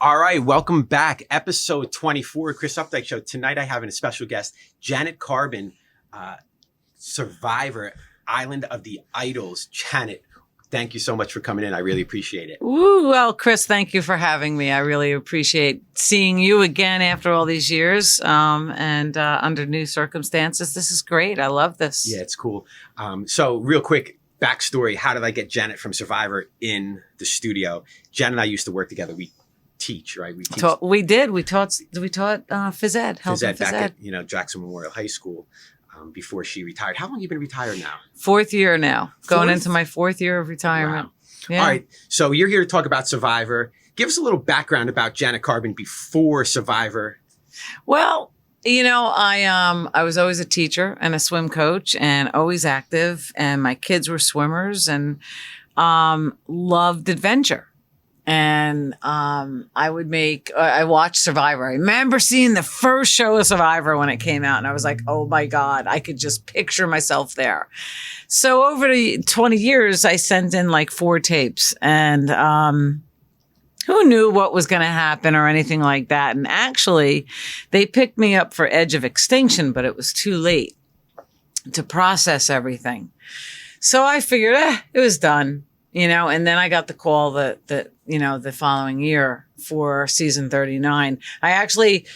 All right, welcome back. Episode 24, Chris Opdyke Show. Tonight I have a special guest, Janet Carbin, Survivor, Island of the Idols. Janet, thank you so much for coming in. I really appreciate it. Ooh, well, Chris, thank you for having me. I really appreciate seeing you again after all these years and under new circumstances. This is great. I love this. Yeah, it's cool. So real quick, backstory. How did I get Janet from Survivor in the studio? Janet and I used to work together. We teach, right? We teach. We taught phys ed, health and phys back ed. at, Jackson Memorial High School before she retired. How long have you been retired now? Fourth year now. Going into my fourth year of retirement. Wow. Yeah. All right. So you're here to talk about Survivor. Give us a little background about Janet Carbin before Survivor. Well, I was always a teacher and a swim coach and always active, and my kids were swimmers and loved adventure. And I watched Survivor. I remember seeing the first show of Survivor when it came out, and I was like, oh my God, I could just picture myself there. So over the 20 years, I sent in like 4 tapes, and who knew what was going to happen or anything like that. And actually, they picked me up for Edge of Extinction, but it was too late to process everything. So I figured, it was done. And then I got the call the following year for season 39. I actually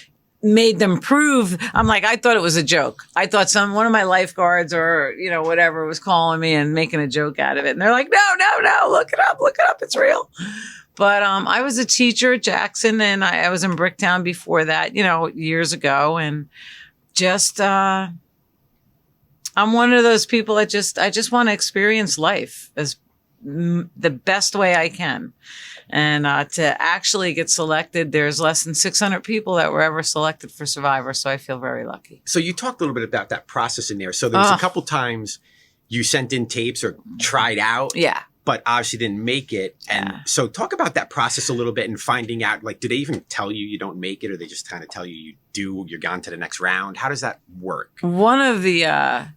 made them prove, I thought it was a joke. I thought one of my lifeguards or, whatever was calling me and making a joke out of it. And they're like, no, look it up. It's real. But I was a teacher at Jackson, and I was in Bricktown before that, years ago. And just, I'm one of those people that I just want to experience life as the best way I can. And to actually get selected, there's less than 600 people that were ever selected for Survivor. So I feel very lucky. So you talked a little bit about that process in there. So there was a couple times you sent in tapes or tried out. Yeah. But obviously didn't make it. And so talk about that process a little bit and finding out, do they even tell you don't make it, or they just kind of tell you you're gone to the next round? How does that work? One of the,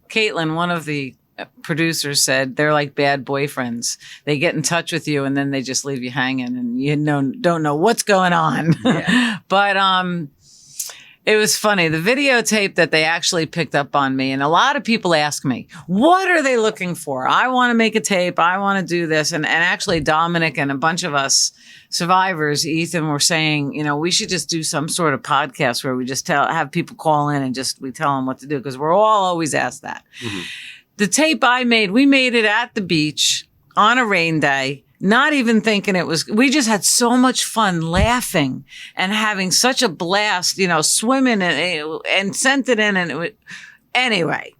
Caitlin, one of the producers said they're like bad boyfriends. They get in touch with you and then they just leave you hanging and you don't know what's going on. Yeah. But it was funny. The videotape that they actually picked up on me, and a lot of people ask me, what are they looking for? I want to make a tape. I want to do this. And actually Dominic and a bunch of us survivors, Ethan, were saying, we should just do some sort of podcast where we just have people call in and we tell them what to do, because we're all always asked that. Mm-hmm. The tape we made it at the beach on a rain day, not even thinking we just had so much fun laughing and having such a blast, swimming and sent it in. And anyway,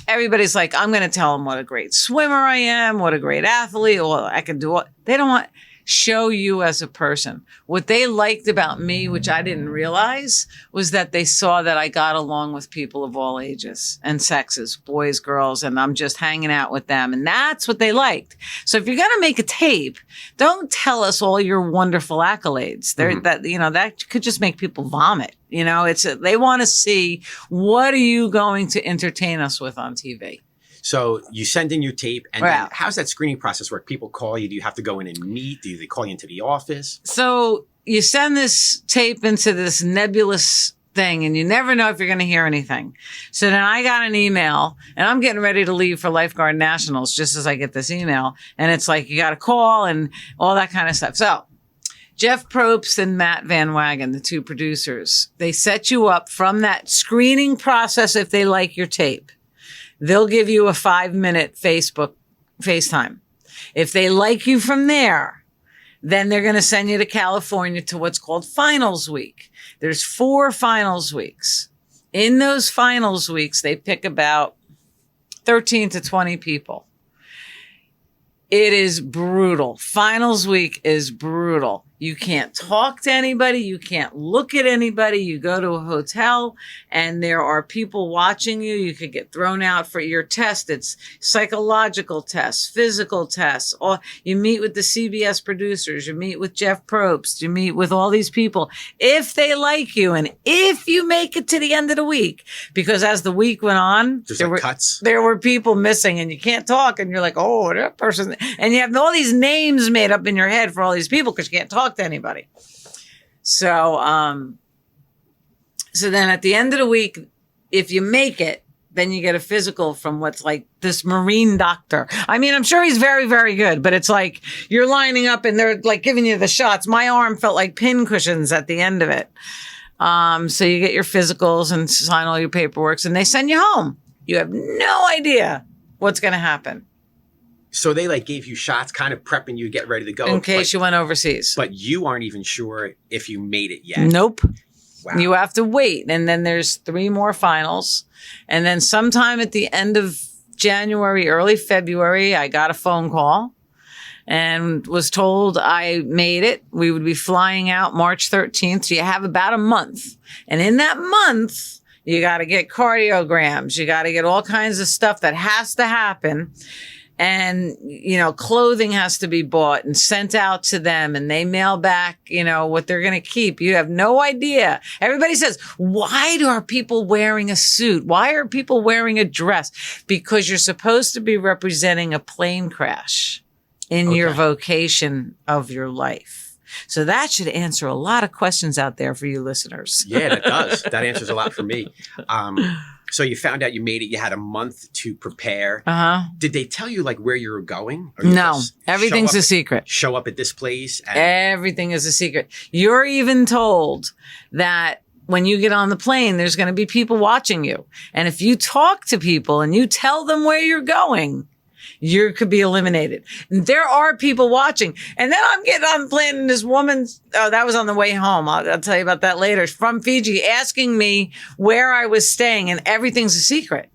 everybody's like, I'm going to tell them what a great swimmer I am, what a great athlete, or I can do what they don't want. Show you as a person. What they liked about me, which I didn't realize, was that they saw that I got along with people of all ages and sexes, boys, girls, and I'm just hanging out with them. And that's what they liked. So if you're going to make a tape, don't tell us all your wonderful accolades. That could just make people vomit. They want to see, what are you going to entertain us with on TV? So you send in your tape, and then how's that screening process work? People call you. Do you have to go in and meet? Do they call you into the office? So you send this tape into this nebulous thing, and you never know if you're going to hear anything. So then I got an email, and I'm getting ready to leave for Lifeguard Nationals just as I get this email. And it's like, you got to call and all that kind of stuff. So Jeff Probst and Matt Van Wagen, the 2 producers, they set you up from that screening process if they like your tape. They'll give you a 5-minute FaceTime. If they like you from there, then they're going to send you to California to what's called finals week. There's 4 finals weeks. In those finals weeks, they pick about 13 to 20 people. It is brutal. Finals week is brutal. You can't talk to anybody. You can't look at anybody. You go to a hotel and there are people watching you. You could get thrown out for your test. It's psychological tests, physical tests. Or you meet with the CBS producers. You meet with Jeff Probst. You meet with all these people. If they like you and if you make it to the end of the week, because as the week went on, there were people missing and you can't talk and you're like, oh, that person. And you have all these names made up in your head for all these people because you can't talk to anybody. So, so then at the end of the week, if you make it, then you get a physical from what's like this marine doctor. I mean, I'm sure he's very, very good, but it's like you're lining up and they're like giving you the shots. My arm felt like pin cushions at the end of it. So you get your physicals and sign all your paperwork and they send you home. You have no idea what's going to happen. So they like gave you shots, kind of prepping you to get ready to go. In case you went overseas. But you aren't even sure if you made it yet. Nope. Wow. You have to wait. And then there's 3 more finals. And then sometime at the end of January, early February, I got a phone call and was told I made it. We would be flying out March 13th. So you have about a month. And in that month, you got to get cardiograms. You got to get all kinds of stuff that has to happen. And, you know, clothing has to be bought and sent out to them and they mail back, you know, what they're going to keep. You have no idea. Everybody says, why are people wearing a suit? Why are people wearing a dress? Because you're supposed to be representing a plane crash in your vocation of your life. So that should answer a lot of questions out there for you listeners. Yeah, that does. That answers a lot for me. So you found out you made it. You had a month to prepare. Did they tell you like where you were going? Or no, everything's a secret. Show up at this place. And everything is a secret. You're even told that when you get on the plane, there's going to be people watching you. And if you talk to people and you tell them where you're going, you could be eliminated. And there are people watching. And then I'm getting on the plane and this woman, that was on the way home. I'll tell you about that later, from Fiji, asking me where I was staying and everything's a secret.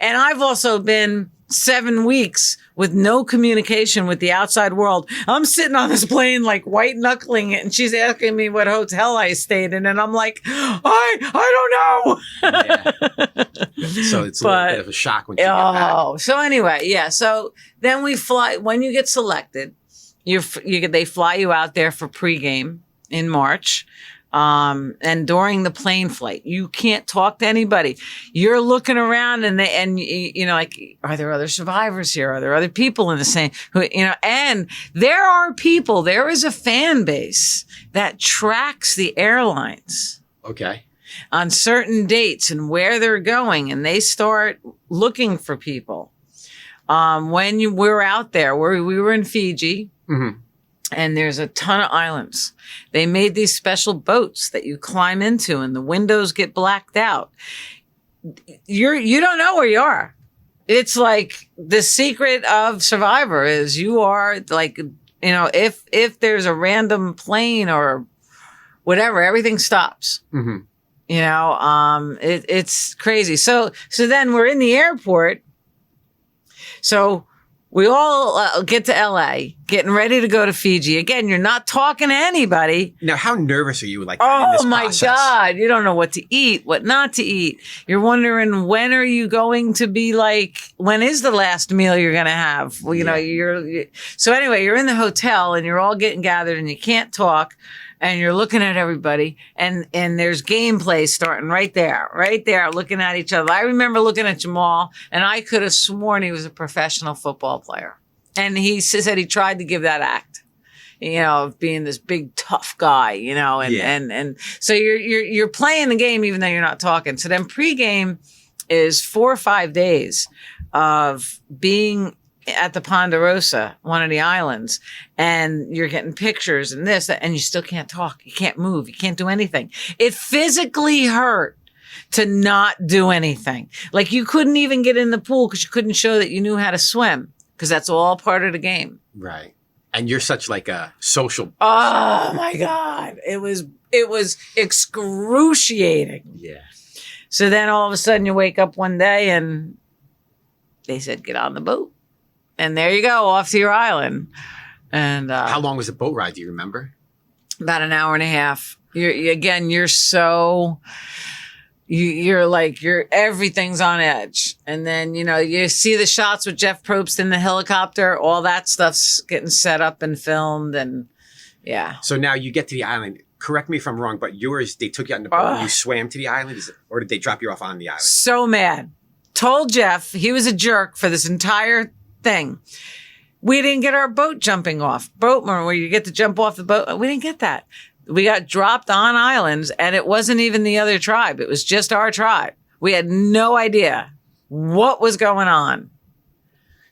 And I've also been 7 weeks with no communication with the outside world. I'm sitting on this plane like white knuckling it and she's asking me what hotel I stayed in and I'm like, I don't know. Yeah. So it's a little bit of a shock when you get back. So anyway, yeah. So then we fly, when you get selected, they fly you out there for pregame in March. And during the plane flight, you can't talk to anybody. You're looking around and you know, like, are there other survivors here? Are there other people in the same, and there is a fan base that tracks the airlines. Okay. On certain dates and where they're going and they start looking for people. When we're out there, we were in Fiji. Mm-hmm. And there's a ton of islands. They made these special boats that you climb into and the windows get blacked out. You don't know where you are. It's like the secret of Survivor is you are like, you know, if there's a random plane or whatever, everything stops. Mm-hmm. You know, it's crazy. So then we're in the airport. So we all get to LA, getting ready to go to Fiji. Again, you're not talking to anybody. Now, how nervous are you? Like, oh in this my process? God, you don't know what to eat, what not to eat. You're wondering when are you going to be like, when is the last meal you're going to have? Well, you know, so anyway, you're in the hotel and you're all getting gathered and you can't talk. And you're looking at everybody and there's gameplay starting right there, looking at each other. I remember looking at Jamal and I could have sworn he was a professional football player. And he said he tried to give that act, you know, of being this big tough guy, you know, and so you're playing the game even though you're not talking. So then pregame is 4 or 5 days of being at the Ponderosa, one of the islands, and you're getting pictures and this, and you still can't talk. You can't move. You can't do anything. It physically hurt to not do anything. Like you couldn't even get in the pool because you couldn't show that you knew how to swim because that's all part of the game. Right. And you're such like a social person. Oh my God. It was excruciating. Yeah. So then all of a sudden you wake up one day and they said, get on the boat. And there you go, off to your island. And how long was the boat ride? Do you remember? About an hour and a half. You're everything's on edge. And then, you know, you see the shots with Jeff Probst in the helicopter. All that stuff's getting set up and filmed. And yeah. So now you get to the island. Correct me if I'm wrong, but yours, they took you out in the boat and you swam to the island? Or did they drop you off on the island? So mad. Told Jeff he was a jerk for this entire thing. We didn't get our boat jumping off. Boatman, where you get to jump off the boat. We didn't get that. We got dropped on islands, and it wasn't even the other tribe. It was just our tribe. We had no idea what was going on.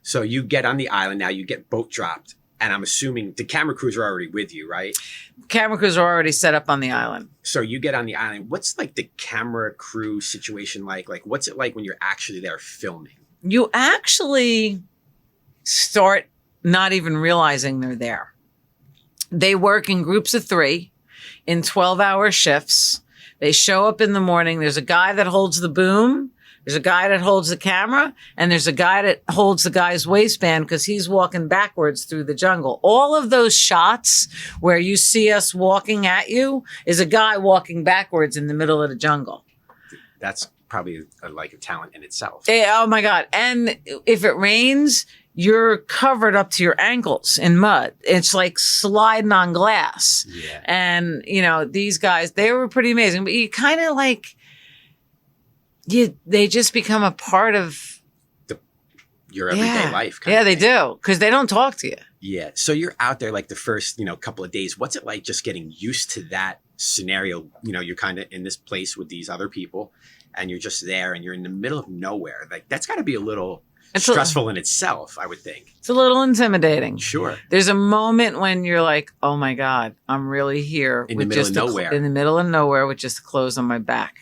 So you get on the island now, you get boat dropped, and I'm assuming the camera crews are already with you, right? Camera crews are already set up on the island. So you get on the island. What's like the camera crew situation like? Like, what's it like when you're actually there filming? You actually start not even realizing they're there. They work in groups of 3 in 12-hour shifts. They show up in the morning. There's a guy that holds the boom. There's a guy that holds the camera, and there's a guy that holds the guy's waistband because he's walking backwards through the jungle. All of those shots where you see us walking at you is a guy walking backwards in the middle of the jungle. That's probably like a talent in itself. Oh my God. And if it rains, you're covered up to your ankles in mud. It's like sliding on glass. Yeah. And, these guys, they were pretty amazing, but you kind of like, they just become a part of your everyday life. Yeah, they do. Because they don't talk to you. Yeah. So you're out there like the first, couple of days. What's it like just getting used to that scenario? You're kind of in this place with these other people and you're just there and you're in the middle of nowhere. Like that's got to be a little stressful in itself, I would think. It's a little intimidating. Sure. There's a moment when you're like, oh my God, I'm really here. In the middle of nowhere. In the middle of nowhere with just the clothes on my back.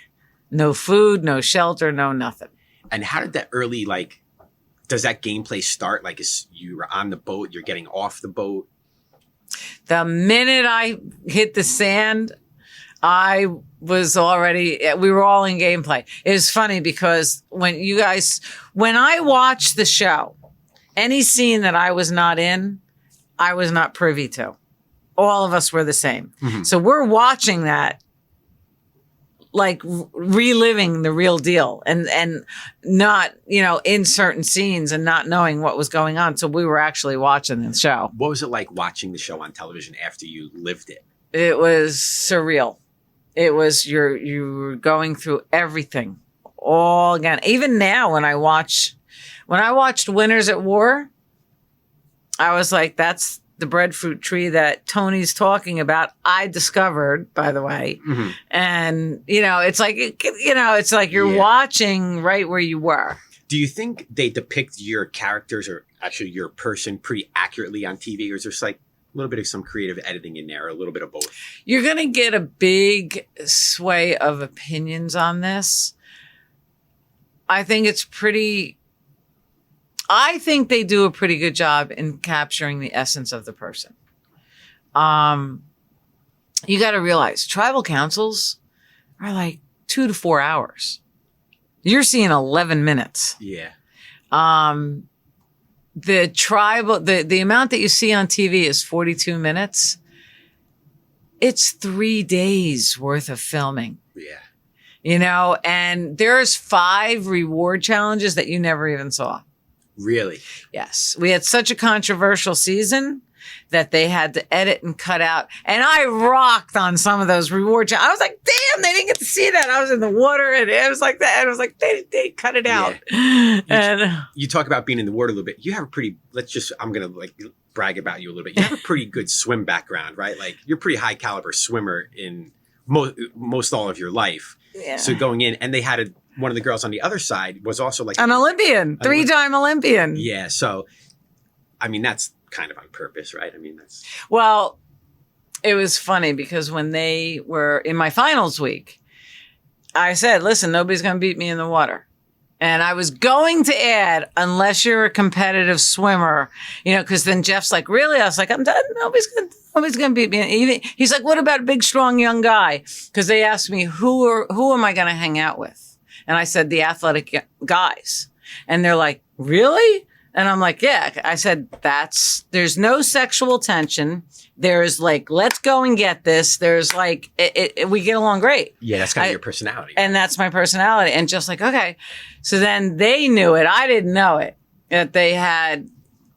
No food, no shelter, no nothing. And how did that early, does that gameplay start? Like, you're on the boat, you're getting off the boat? The minute I hit the sand, we were all in gameplay. It was funny because when I watched the show, any scene that I was not in, I was not privy to. All of us were the same. Mm-hmm. So we're watching that, like reliving the real deal and not, in certain scenes and not knowing what was going on. So we were actually watching the show. What was it like watching the show on television after you lived it? It was surreal. It was, you were going through everything all again. Even now when I watched Winners at War, I was like, that's the breadfruit tree that Tony's talking about. I discovered, by the way. Mm-hmm. And, it's like you're watching right where you were. Do you think they depict your characters or actually your person pretty accurately on TV? Or is there just like a little bit of some creative editing in there, or a little bit of both? You're going to get a big sway of opinions on this. I think they do a pretty good job in capturing the essence of the person. You got to realize tribal councils are like 2 to 4 hours. You're seeing 11 minutes. Yeah. The amount that you see on TV is 42 minutes. It's 3 days worth of filming. Yeah. And there's 5 reward challenges that you never even saw. Really? Yes. We had such a controversial season that they had to edit and cut out. And I rocked on some of those reward challenges. I was like, damn, they didn't get to see that. I was in the water and it was like that. And I was like, they cut it out. Yeah. You talk about being in the water a little bit. You have I'm going to brag about you a little bit. You have a pretty good swim background, right? Like you're a pretty high caliber swimmer in most all of your life. Yeah. So going in, and they had one of the girls on the other side was also like an Olympian, 3-time Olympian. Yeah. So, I mean, that's kind of on purpose, right? I mean, well, it was funny because when they were in my finals week, I said, listen, nobody's going to beat me in the water. And I was going to add, unless you're a competitive swimmer, because then Jeff's like, really? I was like, I'm done. Nobody's going to beat me. He's like, what about a big, strong young guy? Because they asked me, who am I going to hang out with? And I said, the athletic guys. And they're like, really? And I'm like, yeah. I said, there's no sexual tension. There's like, let's go and get this. There's like, we get along great. Yeah, that's kind of your personality. And that's my personality. And just like, okay. So then they knew it. I didn't know it. That they had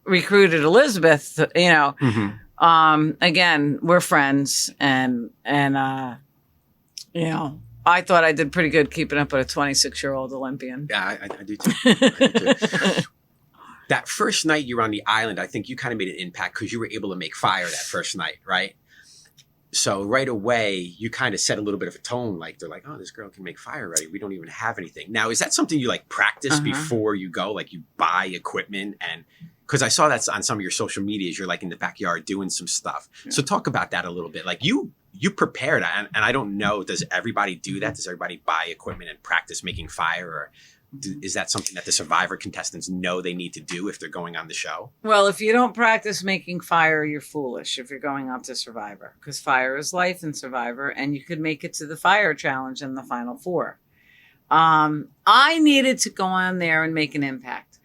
recruited Elizabeth, Mm-hmm. Again, we're friends. And I thought I did pretty good keeping up with a 26-year-old Olympian. Yeah, I do too. That first night you were on the island, I think you kind of made an impact because you were able to make fire that first night, right? So right away, you kind of set a little bit of a tone. Like they're like, oh, this girl can make fire already. We don't even have anything. Now, is that something you like practice before you go? Like you buy equipment and because I saw that on some of your social medias, you're like in the backyard doing some stuff. Yeah. So talk about that a little bit. Like you prepared and I don't know, does everybody do that? Does everybody buy equipment and practice making fire or is that something that the Survivor contestants know they need to do if they're going on the show? Well, if you don't practice making fire, you're foolish if you're going on to Survivor because fire is life in Survivor and you could make it to the fire challenge in the final 4. I needed to go on there and make an impact.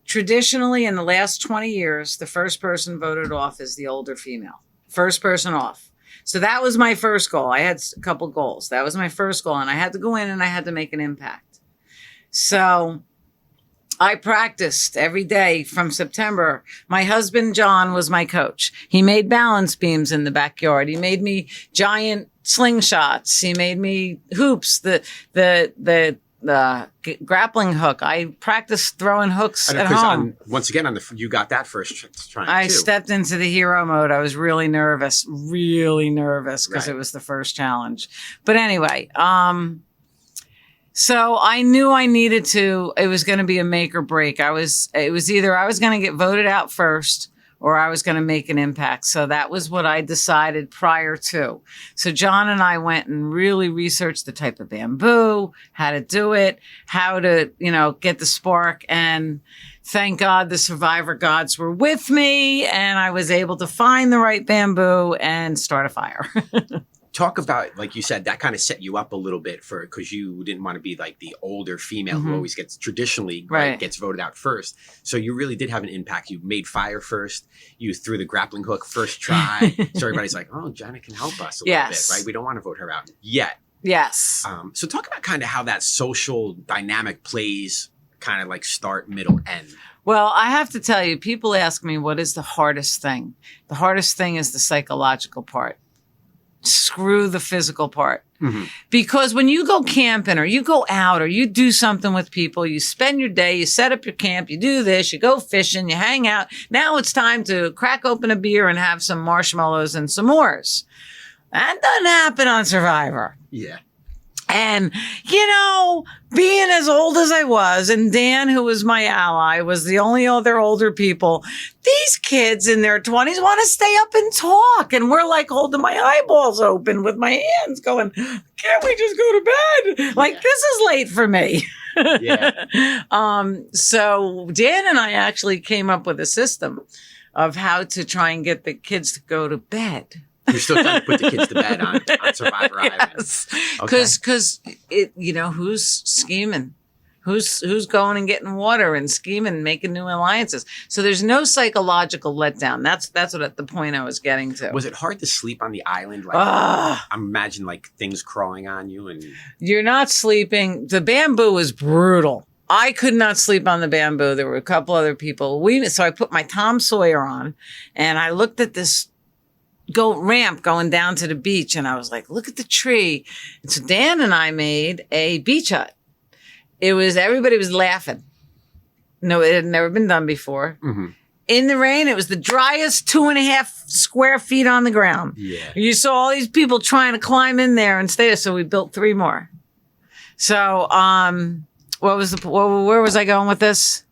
Traditionally, in the last 20 years, the first person voted off is the older female. First person off. So that was my first goal. I had a couple goals. That was my first goal. And I had to go in and I had to make an impact. So I practiced every day from September. My husband, John, was my coach. He made balance beams in the backyard. He made me giant slingshots. He made me hoops, the grappling hook. I practiced throwing hooks at home. Once again, you got that first try. I stepped into the hero mode. I was really nervous because it was the first challenge. But anyway, so I knew I needed to, it was going to be a make or break. It was either I was going to get voted out first or I was going to make an impact. So that was what I decided prior to. So John and I went and really researched the type of bamboo, how to do it, how to, get the spark. And thank God the Survivor gods were with me and I was able to find the right bamboo and start a fire. Talk about, like you said, that kind of set you up a little bit because you didn't want to be like the older female who always gets traditionally gets voted out first. So you really did have an impact. You made fire first. You threw the grappling hook first try. So everybody's like, oh, Janet can help us a little bit, right? We don't want to vote her out yet. Yes. So talk about kind of how that social dynamic plays kind of like start, middle, end. Well, I have to tell you, people ask me, what is the hardest thing? The hardest thing is the psychological part. Screw the physical part. Because when you go camping or you go out or you do something with people, you spend your day, you set up your camp, you do this, you go fishing, you hang out. Now it's time to crack open a beer and have some marshmallows and s'mores. That doesn't happen on Survivor. Yeah. And, being as old as I was, and Dan, who was my ally, was the only other older people, these kids in their 20s want to stay up and talk. And we're like holding my eyeballs open with my hands going, can't we just go to bed? Like, this is late for me. So Dan and I actually came up with a system of how to try and get the kids to go to bed. You're still trying to put the kids to bed on Survivor Island. Because who's scheming? Who's going and getting water and scheming and making new alliances? So there's no psychological letdown. That's what the point I was getting to. Was it hard to sleep on the island? I imagine like things crawling on you and you're not sleeping. The bamboo is brutal. I could not sleep on the bamboo. There were a couple other people. So I put my Tom Sawyer on and I looked at this ramp going down to the beach. And I was like, look at the tree. And so Dan and I made a beach hut. Everybody was laughing. No, it had never been done before. In the rain, it was the driest 2.5 square feet on the ground. Yeah. You saw all these people trying to climb in there and stay there. So we built 3 more. So, where was I going with this?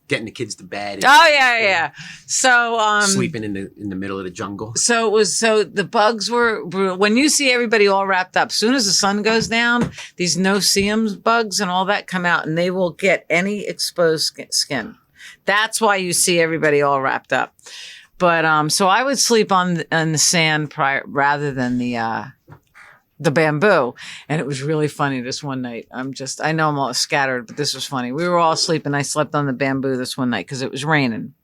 Getting the kids to bed. Oh yeah. So sleeping in the middle of the jungle. So the bugs were brutal. When you see everybody all wrapped up, soon as the sun goes down, these no-see-ums bugs and all that come out, and they will get any exposed skin. That's why you see everybody all wrapped up. But so I would sleep on the sand rather than the bamboo. And it was really funny this one night. I know I'm all scattered, but this was funny. We were all asleep I slept on the bamboo this one night because it was raining.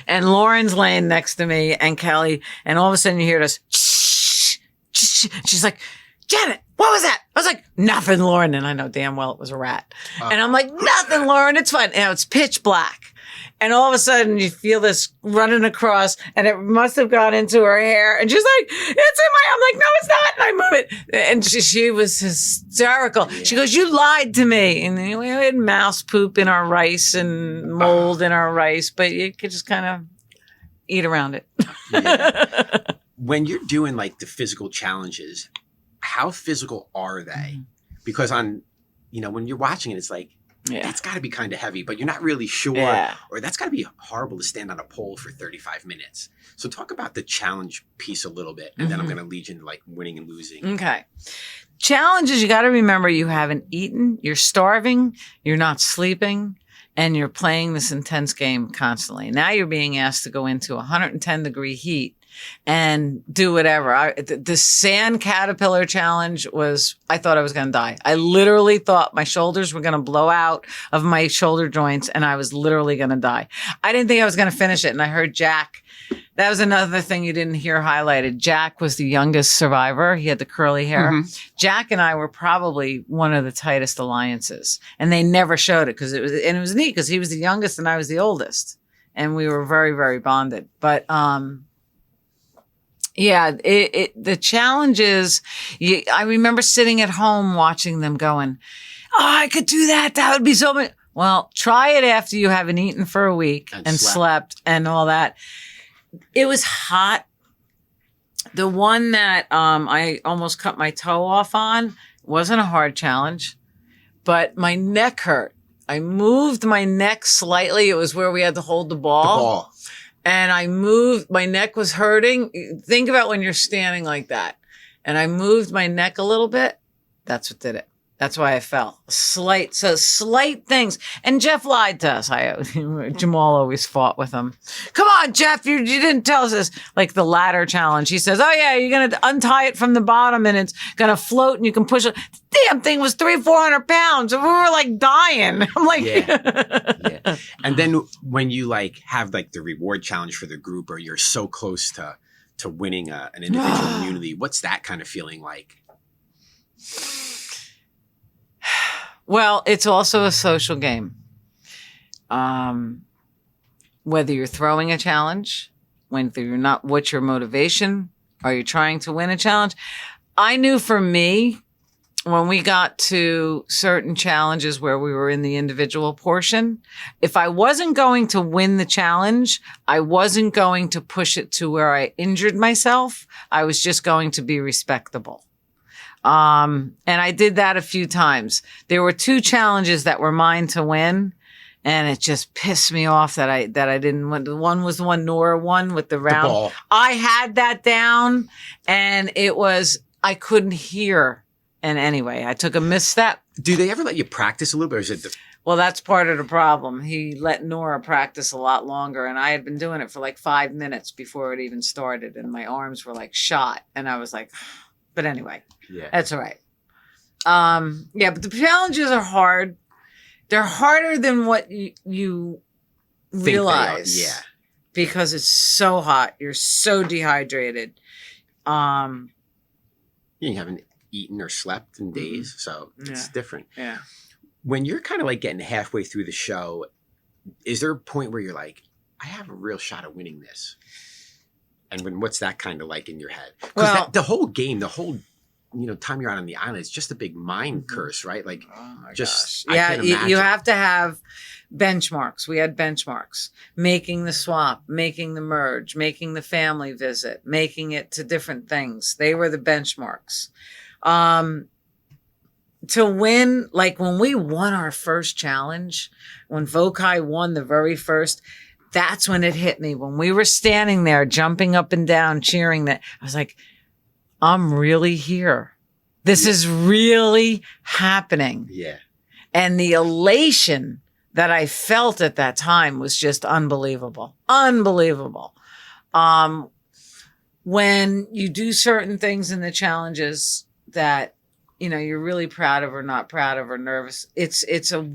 And Lauren's laying next to me and Kelly, and all of a sudden you hear this, shh, shh. She's like, Janet, what was that? I was like, nothing, Lauren. And I know damn well it was a rat. And I'm like, nothing, Lauren, it's fine. And it's pitch black. And all of a sudden you feel this running across and it must have gone into her hair. And she's like, it's in I'm like, no, it's not. And I move it. And she was hysterical. Yeah. She goes, you lied to me. And we had mouse poop in our rice and mold in our rice, but you could just kind of eat around it. Yeah. When you're doing like the physical challenges, how physical are they? Because when you're watching it, it's like, it's got to be kind of heavy, but you're not really sure. Or that's got to be horrible to stand on a pole for 35 minutes. So talk about the challenge piece a little bit, and then I'm going to lead you into like winning and losing. Okay. Challenges, you got to remember you haven't eaten, you're starving, you're not sleeping, and you're playing this intense game constantly. Now you're being asked to go into 110-degree heat and do whatever. The sand caterpillar challenge I thought I was going to die. I literally thought my shoulders were going to blow out of my shoulder joints and I was literally going to die. I didn't think I was going to finish it. And I heard Jack. That was another thing you didn't hear highlighted. Jack was the youngest survivor. He had the curly hair. Jack and I were probably one of the tightest alliances, and they never showed it because it was neat because he was the youngest and I was the oldest, and we were very, very bonded. But the challenges. I remember sitting at home watching them, going, "Oh, I could do that. That would be so much." Well, try it after you haven't eaten for a week and slept and all that. It was hot. The one that I almost cut my toe off on wasn't a hard challenge, but my neck hurt. I moved my neck slightly. It was where we had to hold the ball. And I moved. My neck was hurting. Think about when you're standing like that. And I moved my neck a little bit. That's what did it. That's why I fell. Slight things. And Jeff lied to us. Jamal always fought with him. Come on, Jeff, you didn't tell us this. Like the ladder challenge. He says, oh yeah, you're going to untie it from the bottom and it's going to float and you can push it. The damn thing was 300-400 pounds. And we were like dying. I'm like, yeah. And then when you like have like the reward challenge for the group, or you're so close to winning an individual immunity, what's that kind of feeling like? Well, it's also a social game. Whether you're throwing a challenge, whether you're not, what's your motivation? Are you trying to win a challenge? I knew for me, when we got to certain challenges where we were in the individual portion, if I wasn't going to win the challenge, I wasn't going to push it to where I injured myself. I was just going to be respectable. And I did that a few times. There were 2 challenges that were mine to win, and it just pissed me off that I didn't win. One was the one Nora won with the round. The ball. I had that down, and I couldn't hear. And anyway, I took a misstep. Do they ever let you practice a little bit, or is it Well, that's part of the problem. He let Nora practice a lot longer, and I had been doing it for like 5 minutes before it even started, and my arms were like shot, and I was like, but anyway. Yeah, that's all right. But the challenges are hard. They're harder than what you realize. Yeah, because it's so hot. You're so dehydrated. You haven't eaten or slept in days, so it's different. Yeah. When you're kind of like getting halfway through the show, is there a point where you're like, I have a real shot of winning this? And what's that kind of like in your head? Because the whole game, the whole time you're out on the island, it's just a big mind curse, right? Like, oh my just gosh. Yeah, you have to have benchmarks. We had benchmarks: making the swap, making the merge, making the family visit, making it to different things. They were the benchmarks. To win, like when we won our first challenge, when Vokai won the very first, that's when it hit me. When we were standing there jumping up and down, cheering, that I was like, I'm really here. This is really happening. Yeah. And the elation that I felt at that time was just unbelievable. Unbelievable. When you do certain things in the challenges that, you're really proud of or not proud of or nervous, it's a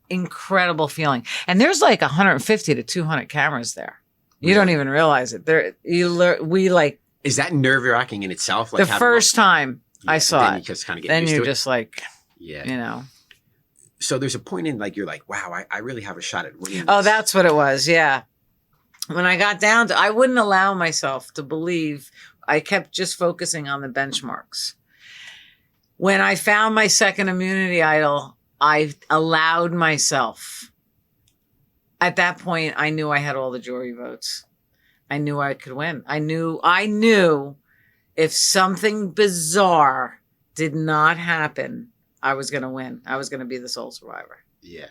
incredible feeling. And there's like 150 to 200 cameras there. You don't even realize it. Is that nerve-wracking in itself? Like the first time I saw it, then you're just like, So there's a point in like, you're like, wow, I really have a shot at winning this. Oh, that's what it was. Yeah. When I got down to, I wouldn't allow myself to believe. I kept just focusing on the benchmarks. When I found my second immunity idol, I allowed myself. At that point, I knew I had all the jury votes. I knew I could win. I knew if something bizarre did not happen, I was going to win. I was going to be the sole survivor. Yeah.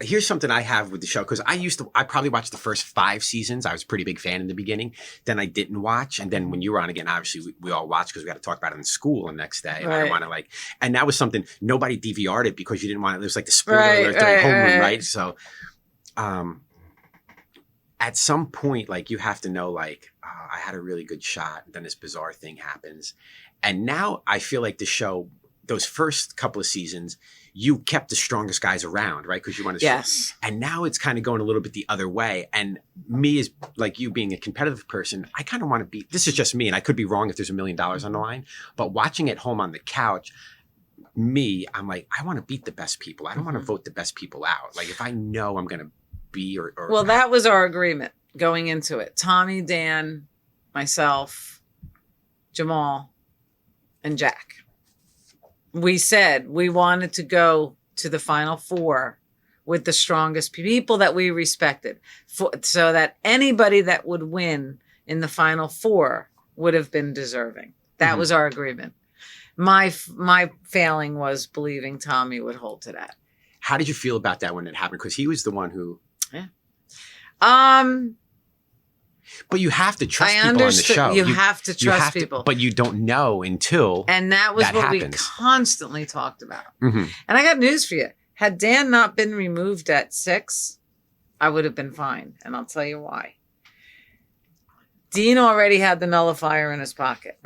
Here's something I have with the show, because I probably watched the first 5 seasons. I was a pretty big fan in the beginning. Then I didn't watch. And then when you were on again, obviously we all watched because we got to talk about it in school the next day. And I don't want to and that was something, nobody DVR'd it because you didn't want it. It was like the spoiler alert during homeroom, right? So, at some point, like, you have to know, like, I had a really good shot. Then this bizarre thing happens. And now I feel like the show, those first couple of seasons, you kept the strongest guys around, right? Because you want to. Yes. And now it's kind of going a little bit the other way. And me, as like you being a competitive person, I kind of want to be. This is just me, and I could be wrong if there's $1 million on the line. But watching at home on the couch, I'm like, I want to beat the best people. I don't want to vote the best people out. Like, if I know I'm going to be or well, that was our agreement going into it. Tommy, Dan, myself, Jamal, and Jack. We said we wanted to go to the final 4 with the strongest people that we respected, so that anybody that would win in the final 4 would have been deserving. That was our agreement. My failing was believing Tommy would hold to that. How did you feel about that when it happened? Because he was the one who. Yeah. But you have to trust people on the show. You have to trust people. But you don't know until. And that was what happens. We constantly talked about. And I got news for you. Had Dan not been removed at 6, I would have been fine. And I'll tell you why. Dean already had the nullifier in his pocket.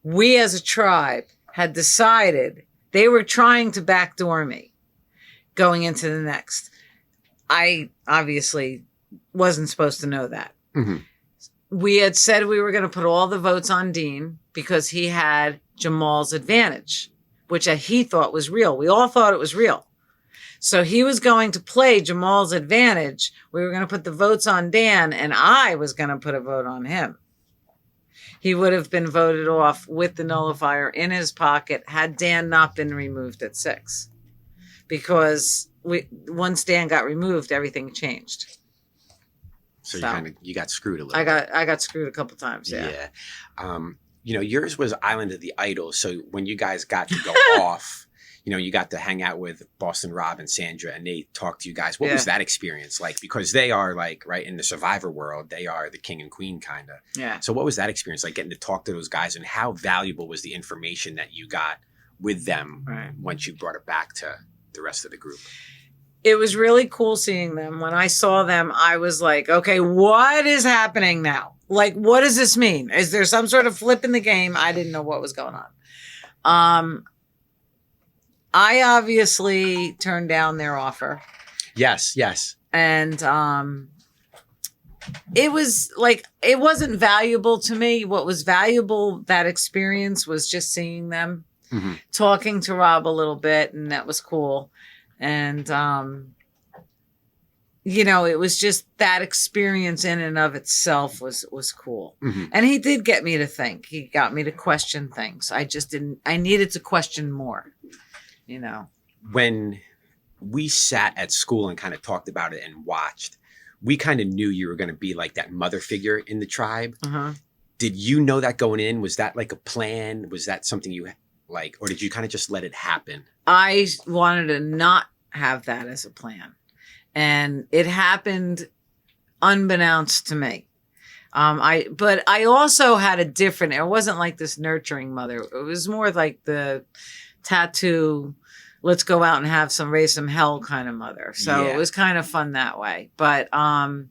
We as a tribe had decided they were trying to backdoor me going into the next. I obviously wasn't supposed to know that. We had said we were going to put all the votes on Dean because he had Jamal's advantage, which he thought was real. We all thought it was real. So he was going to play Jamal's advantage. We were going to put the votes on Dan, and I was going to put a vote on him. He would have been voted off with the nullifier in his pocket had Dan not been removed at 6. Because once Dan got removed, everything changed. So you got screwed a little. I got screwed a couple times. Yeah. Yours was Island of the Idols. So when you guys got to go off, you got to hang out with Boston Rob and Sandra, and they talked to you guys. What was that experience like? Because they are like, right, in the Survivor world, they are the king and queen kind of. Yeah. So what was that experience like, getting to talk to those guys, and how valuable was the information that you got with them once you brought it back to the rest of the group? It was really cool seeing them. When I saw them, I was like, okay, what is happening now? Like, what does this mean? Is there some sort of flip in the game? I didn't know what was going on. I obviously turned down their offer. Yes. And it was like, it wasn't valuable to me. What was valuable, that experience, was just seeing them, talking to Rob a little bit, and that was cool. And, it was just that experience in and of itself was cool. And he did get me to think. He got me to question things. I needed to question more, When we sat at school and kind of talked about it and watched, we kind of knew you were going to be like that mother figure in the tribe. Did you know that going in? Was that like a plan? Was that something you like, or did you kind of just let it happen? I wanted to not have that as a plan. And it happened unbeknownst to me. But I also had it wasn't like this nurturing mother. It was more like the tattoo, let's go out and raise some hell kind of mother. So it was kind of fun that way. But, I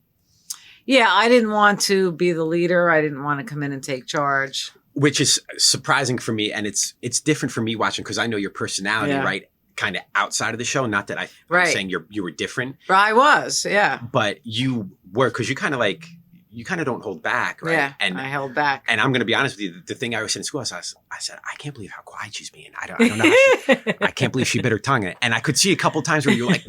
didn't want to be the leader. I didn't want to come in and take charge. Which is surprising for me. And it's different for me watching, because I know your personality, right? Kind of outside of the show. Not that I'm saying you were different. I was, yeah. But you were, because you kind of don't hold back, right? Yeah, and I held back. And I'm going to be honest with you. The thing I was in school, I said, I can't believe how quiet she's being. I don't know. I can't believe she bit her tongue. And I could see a couple times where you're like,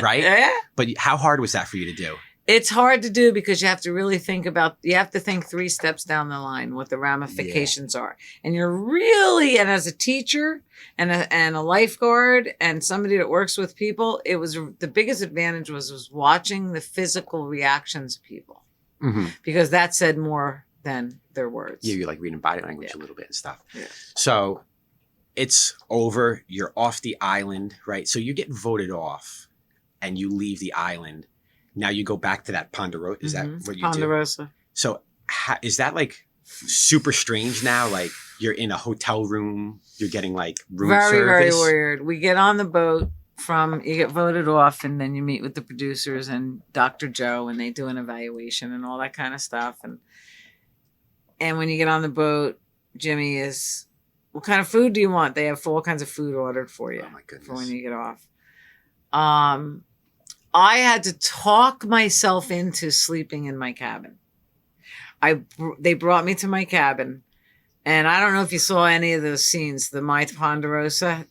right? Yeah. But how hard was that for you to do? It's hard to do because you have to really you have to think 3 steps down the line what the ramifications are. And and as a teacher and a lifeguard and somebody that works with people, the biggest advantage was watching the physical reactions of people because that said more than their words. Yeah, you're like reading body language a little bit and stuff. Yeah. So it's over. You're off the island, right? So you get voted off and you leave the island. Now you go back to that Ponderosa. Is that what you Ponderosa. do? So is that like super strange now? Like you're in a hotel room, you're getting like room service? Very weird. We get on the boat you get voted off and then you meet with the producers and Dr. Joe and they do an evaluation and all that kind of stuff. And when you get on the boat, Jimmy is, what kind of food do you want? They have all kinds of food ordered for you. Oh my goodness. For when you get off. I had to talk myself into sleeping in my cabin. They brought me to my cabin, and I don't know if you saw any of those scenes, the My Ponderosa.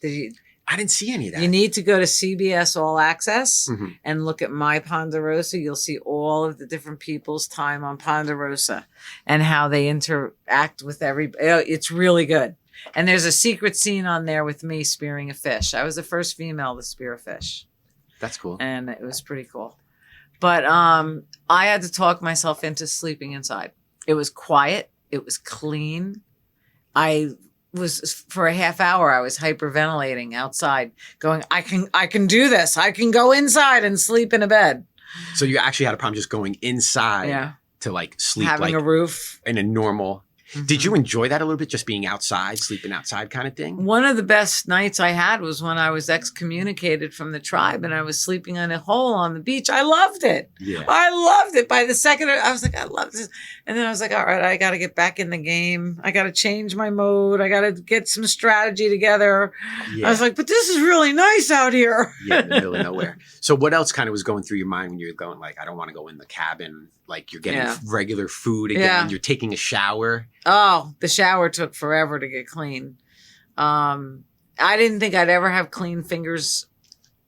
I didn't see any of that. You need to go to CBS All Access and look at My Ponderosa. You'll see all of the different people's time on Ponderosa and how they interact with it's really good. And there's a secret scene on there with me spearing a fish. I was the first female to spear a fish. That's cool. And it was pretty cool. But I had to talk myself into sleeping inside. It was quiet. It was clean. For a half hour, I was hyperventilating outside going, I can do this. I can go inside and sleep in a bed. So you actually had a problem just going inside to like sleep. Having a roof. In a normal. Did you enjoy that a little bit, just being outside, sleeping outside kind of thing? One of the best nights I had was when I was excommunicated from the tribe and I was sleeping on a hole on the beach. I loved it. Yeah. I loved it. By the second, I was like, I love this. And then I was like, all right, I got to get back in the game. I got to change my mode. I got to get some strategy together. Yeah. I was like, but this is really nice out here. Yeah, in the middle of nowhere. So what else kind of was going through your mind when you were going like, I don't want to go in the cabin? Like you're getting regular food again. And you're taking a shower. Oh, the shower took forever to get clean. I didn't think I'd ever have clean fingers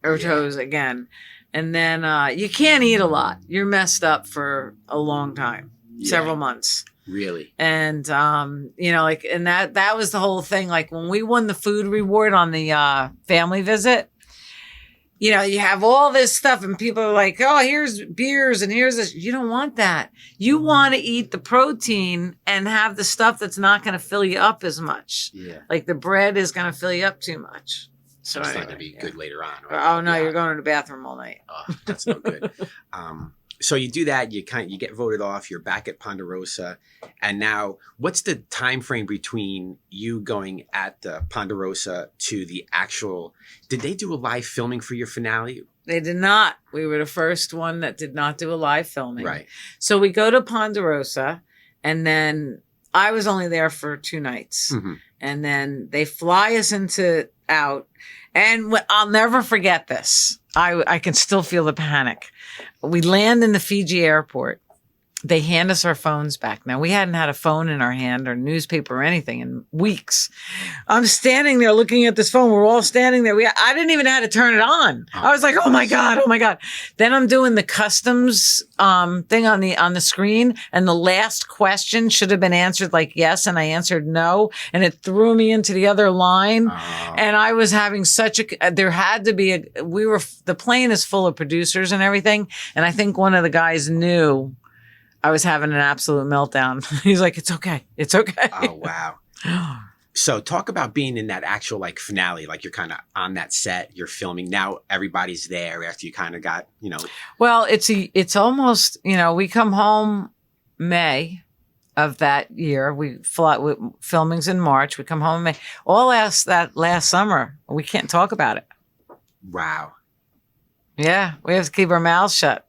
or toes again. And then you can't eat a lot. You're messed up for a long time, several months. Really? And, and that was the whole thing. Like when we won the food reward on the family visit, you have all this stuff and people are like, oh, here's beers and here's this. You don't want that. You want to eat the protein and have the stuff that's not going to fill you up as much. Yeah. Like the bread is going to fill you up too much. So it's not going to be good later on. Right? Oh, no, you're going to the bathroom all night. Oh, that's no good. So you do that, you get voted off, you're back at Ponderosa. And now what's the time frame between you going at Ponderosa to the actual, did they do a live filming for your finale? They did not. We were the first one that did not do a live filming. Right. So we go to Ponderosa and then I was only there for 2 nights. And then they fly us out. And I'll never forget this. I can still feel the panic. We land in the Fiji airport. They hand us our phones back. Now, we hadn't had a phone in our hand or newspaper or anything in weeks. I'm standing there looking at this phone. We're all standing there. I didn't even know how to turn it on. I was like, oh my God. Then I'm doing the customs thing on the screen. And the last question should have been answered like yes. And I answered no. And it threw me into the other line. And I was having there had to be the plane is full of producers and everything. And I think one of the guys knew I was having an absolute meltdown. He's like, it's okay. It's okay. Oh, wow. So talk about being in that actual like finale, like you're kind of on that set, you're filming. Now everybody's there after you kind of got, Well, it's almost, we come home May of that year. We fly, filming's in March. We come home in May. All that last summer, we can't talk about it. Wow. Yeah. We have to keep our mouths shut.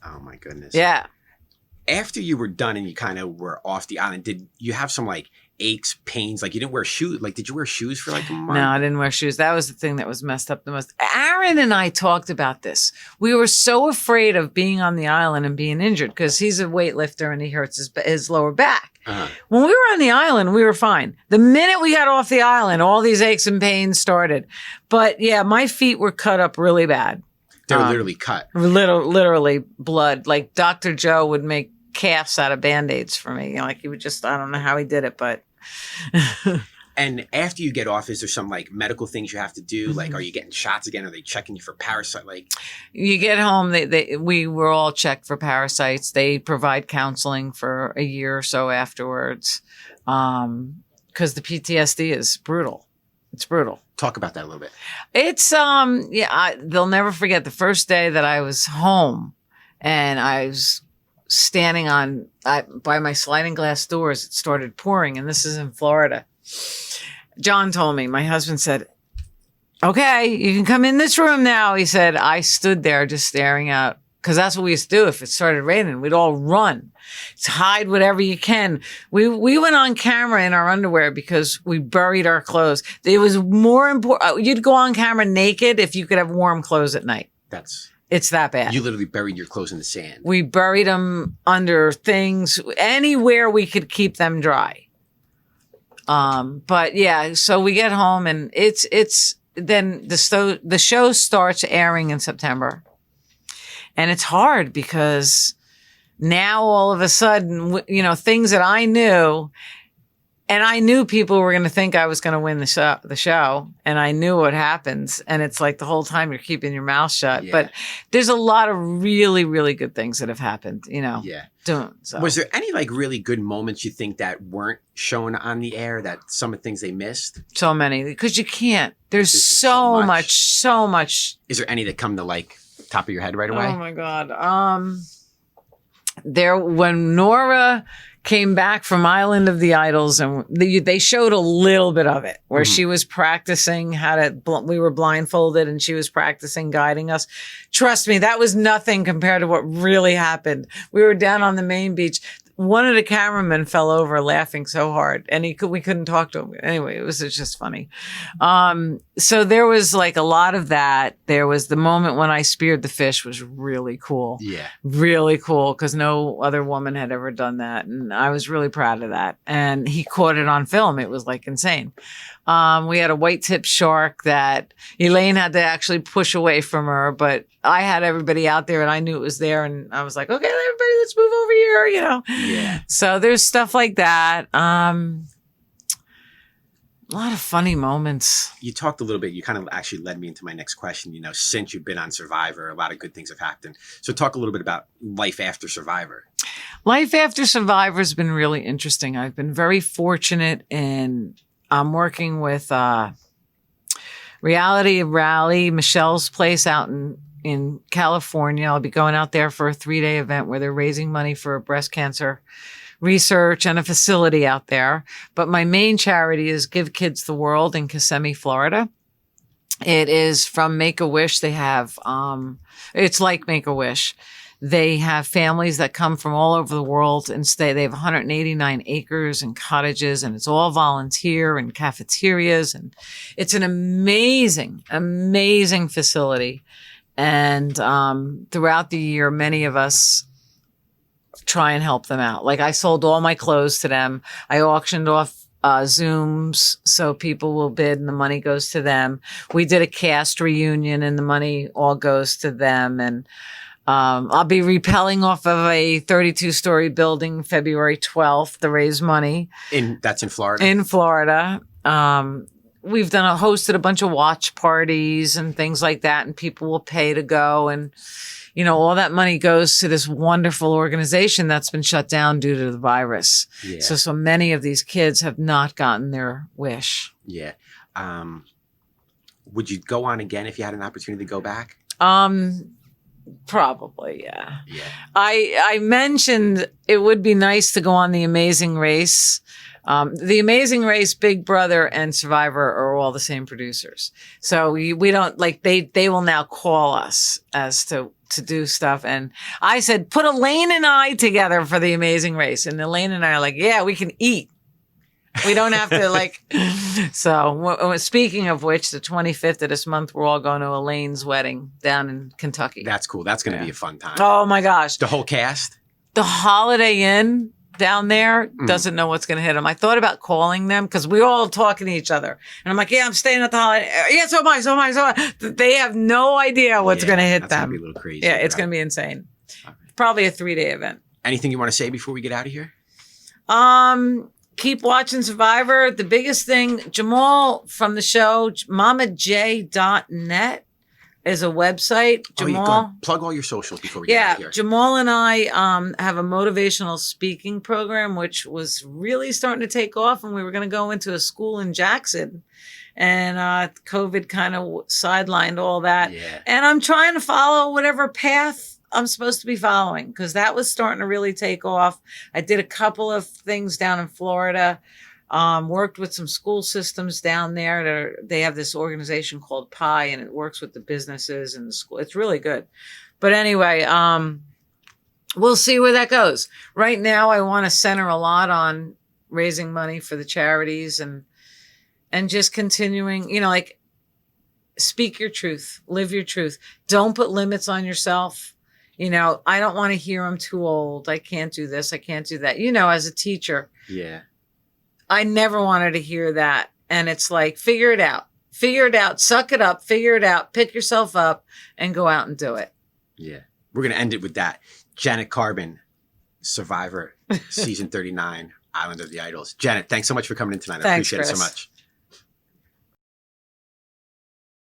Oh my goodness. Yeah. After you were done and you kind of were off the island, did you have some like aches, pains? Like you didn't wear shoes? Like, did you wear shoes for like a month? No, I didn't wear shoes. That was the thing that was messed up the most. Aaron and I talked about this. We were so afraid of being on the island and being injured because he's a weightlifter and he hurts his lower back. When we were on the island, we were fine. The minute we got off the island, all these aches and pains started. But yeah, my feet were cut up really bad. They're literally cut. Literally blood. Like Dr. Joe would make casts out of Band-Aids for me. You know, like he would just, I don't know how he did it, but. And after you get off, is there some like medical things you have to do? Mm-hmm. Like, are you getting shots again? Are they checking you for parasite? Like, you get home, we were all checked for parasites. They provide counseling for a year or so afterwards, because the PTSD is brutal. It's brutal. Talk about that a little bit. It's they'll never forget the first day that I was home, and I was standing by my sliding glass doors. It started pouring, and this is in Florida. John told me, my husband said, okay, you can come in this room now. He said, I stood there just staring out, because that's what we used to do. If it started raining, we'd all run. Just hide whatever you can. We went on camera in our underwear because we buried our clothes. It was more important. You'd go on camera naked if you could have warm clothes at night. It's that bad. You literally buried your clothes in the sand. We buried them under things, anywhere we could keep them dry. But yeah, so we get home, and it's then the show starts airing in September, and it's hard because now all of a sudden, you know, things that I knew, and I knew people were going to think I was going to win the show, and I knew what happens. And it's like the whole time you're keeping your mouth shut. Yeah. But there's a lot of really, really good things that have happened, you know. Yeah. So. Was there any like really good moments you think that weren't shown on the air, that some of the things they missed? So many, because you can't. There's so much. Is there any that come to like top of your head right away? Oh my God. When Nora came back from Island of the Idols, and they showed a little bit of it where she was practicing we were blindfolded and she was practicing guiding us. Trust me, that was nothing compared to what really happened. We were down on the main beach. One of the cameramen fell over laughing so hard, and we couldn't talk to him. Anyway, it was just funny. So there was like a lot of that. There was the moment when I speared the fish was really cool. Yeah. Really cool, because no other woman had ever done that. And I was really proud of that. And he caught it on film. It was like insane. We had a white tip shark that Elaine had to actually push away from her, but I had everybody out there and I knew it was there, and I was like, okay, everybody, let's move over here, you know? Yeah. So there's stuff like that. A lot of funny moments. You talked a little bit, you kind of actually led me into my next question. You know, since you've been on Survivor, a lot of good things have happened. So talk a little bit about life after Survivor. Life after Survivor has been really interesting. I've been very fortunate in I'm working with Reality Rally, Michelle's place out in California. I'll be going out there for a 3-day event where they're raising money for breast cancer research and a facility out there. But my main charity is Give Kids the World in Kissimmee, Florida. It is from Make-A-Wish. They have, it's like Make-A-Wish. They have families that come from all over the world and stay. They have 189 acres and cottages, and it's all volunteer and cafeterias. And it's an amazing, amazing facility. And throughout the year, many of us try and help them out. Like I sold all my clothes to them. I auctioned off Zooms so people will bid and the money goes to them. We did a cast reunion and the money all goes to them. And I'll be rappelling off of a 32-story building February 12th to raise money. That's in Florida? In Florida. We've hosted a bunch of watch parties and things like that, and people will pay to go. And, you know, all that money goes to this wonderful organization that's been shut down due to the virus. Yeah. So many of these kids have not gotten their wish. Yeah. Would you go on again if you had an opportunity to go back? Probably, yeah. Yeah. I mentioned it would be nice to go on The Amazing Race. The Amazing Race, Big Brother, and Survivor are all the same producers. So we don't like they will now call us as to do stuff. And I said, put Elaine and I together for The Amazing Race. And Elaine and I are like, yeah, we can eat. We don't have to like. So speaking of which, the 25th of this month, we're all going to Elaine's wedding down in Kentucky. That's cool. That's going to be a fun time. Oh my gosh. The whole cast? The Holiday Inn. down there doesn't know what's going to hit them. I thought about calling them because we're all talking to each other. And I'm like, yeah, I'm staying at the Holiday. Yeah, so am I. They have no idea what's going to hit that's them. Gonna be a little crazy. Yeah, it's going to be insane. Probably a 3-day event. Anything you want to say before we get out of here? Keep watching Survivor. The biggest thing, Jamal from the show, mamaj.net is a website. Jamal, plug all your socials before we get out of here. Jamal and I have a motivational speaking program, which was really starting to take off, and we were going to go into a school in Jackson, and COVID kind of sidelined all that. Yeah. And I'm trying to follow whatever path I'm supposed to be following because that was starting to really take off. I did a couple of things down in Florida, worked with some school systems down there. They have this organization called PI, and it works with the businesses and the school. It's really good. But anyway, we'll see where that goes. Right now, I want to center a lot on raising money for the charities and just continuing, like, speak your truth, live your truth. Don't put limits on yourself. I don't want to hear I'm too old. I can't do this. I can't do that. As a teacher. Yeah. I never wanted to hear that. And it's like, figure it out, suck it up, figure it out, pick yourself up and go out and do it. Yeah. We're going to end it with that. Janet Carbin, Survivor, season 39, Island of the Idols. Janet, thanks so much for coming in tonight. I appreciate it so much.